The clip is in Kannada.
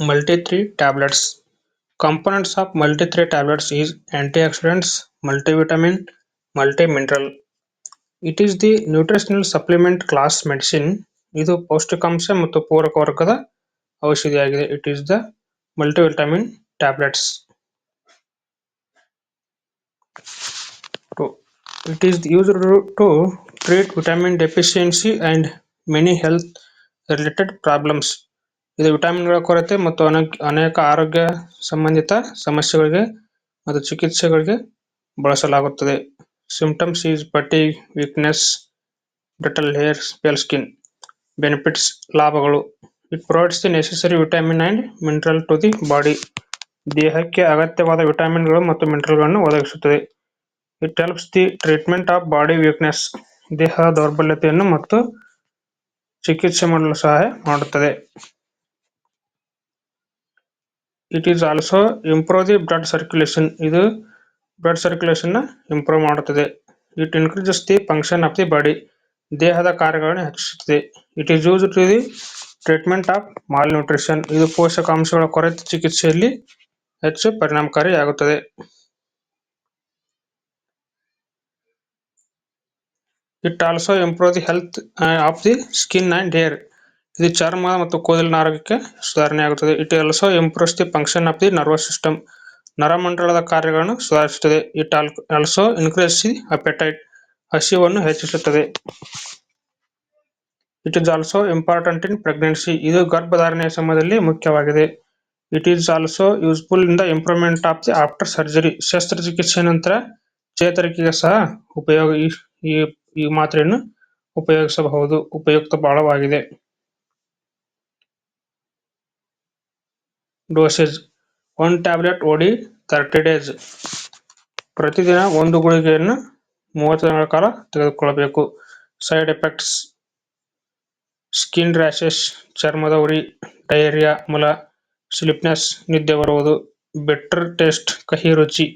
Multi-3 tablets. Components of multi-3 tablets is antioxidants, multivitamin, multi-mineral. It is the nutritional supplement class medicine. ಇದು ಪೌಷ್ಟಿಕಾಂಶ ಮತ್ತು ಪೂರಕ ವರ್ಗದ ಔಷಧಿಯಾಗಿದೆ. It is the multivitamin tablets. To- It is used to treat vitamin deficiency and many health related problems. ಇದು ವಿಟಮಿನ್‌ಗಳ ಕೊರತೆ ಮತ್ತು ಅನೇಕ ಆರೋಗ್ಯ ಸಂಬಂಧಿತ ಸಮಸ್ಯೆಗಳಿಗೆ ಮತ್ತು ಚಿಕಿತ್ಸೆಗಳಿಗೆ ಬಳಸಲಾಗುತ್ತದೆ. Symptoms is fatigue, weakness, brittle hair, pale skin. Benefits ಲಾಭಗಳು. It provides the necessary vitamin and mineral to the body. ದೇಹಕ್ಕೆ ಅಗತ್ಯವಾದ ವಿಟಮಿನ್ಗಳು ಮತ್ತು ಮಿನರಲ್ಗಳನ್ನು ಒದಗಿಸುತ್ತದೆ. It helps the treatment of body weakness. ದೇಹದ ದೌರ್ಬಲ್ಯತೆಯನ್ನು ಮತ್ತು ಚಿಕಿತ್ಸೆ ಮಾಡಲು ಸಹಾಯ ಮಾಡುತ್ತದೆ. It is also improve the blood circulation. ಇದು ಬ್ಲಡ್ ಸರ್ಕ್ಯುಲೇಷನ್ ಇಂಪ್ರೂವ್ ಮಾಡುತ್ತದೆ. It increases the function of the body. ದೇಹದ ಕಾರ್ಯಗಳನ್ನು ಹೆಚ್ಚಿಸುತ್ತದೆ. It is used to the treatment of malnutrition. ಇದು ಪೋಷಕಾಂಶಗಳ ಕೊರತೆ ಚಿಕಿತ್ಸೆಯಲ್ಲಿ ಹೆಚ್ಚು ಪರಿಣಾಮಕಾರಿಯಾಗುತ್ತದೆ. It also improve the health of the skin and hair. ಇದು ಚರ್ಮ ಮತ್ತು ಕೂದಲಿನ ಆರೋಗ್ಯಕ್ಕೆ ಸುಧಾರಣೆಯಾಗುತ್ತದೆ. It also improves the function of the nervous system. ನರಮಂಡಲದ ಕಾರ್ಯಗಳನ್ನು ಸುಧಾರಿಸುತ್ತದೆ. It also increase the appetite. ಹಸಿವನ್ನು ಹೆಚ್ಚಿಸುತ್ತದೆ. It is also important in pregnancy. ಇದು ಗರ್ಭಧಾರಣೆಯ ಸಮಯದಲ್ಲಿ ಮುಖ್ಯವಾಗಿದೆ. It is also useful in the improvement of the after surgery. ಶಸ್ತ್ರಚಿಕಿತ್ಸೆ ನಂತರ ಚೇತರಿಕೆಗೆ ಸಹ ಈ ಮಾತ್ರೆಯನ್ನು ಉಪಯೋಗಿಸಬಹುದು. ಉಪಯುಕ್ತ ಬಹಳವಾಗಿದೆ. Dosage 1 tablet OD 30 days. ಪ್ರತಿದಿನ ಒಂದು ಗುಳಿಗೆಯನ್ನು 30 ದಿನಗಳ ಕಾಲ ತೆಗೆದುಕೊಳ್ಳಬೇಕು. ಸೈಡ್ ಎಫೆಕ್ಟ್ಸ್: ಸ್ಕಿನ್ ರ್ಯಾಷಸ್, ಚರ್ಮದ ಉರಿ, ಡಯೇರಿಯಾ, ಮಲ, ಸ್ಲೀಪ್ನೆಸ್, ನಿದ್ದೆ ಬರುವುದು, ಬಿಟ್ಟರ್ ಟೇಸ್ಟ್, ಕಹಿ ರುಚಿ.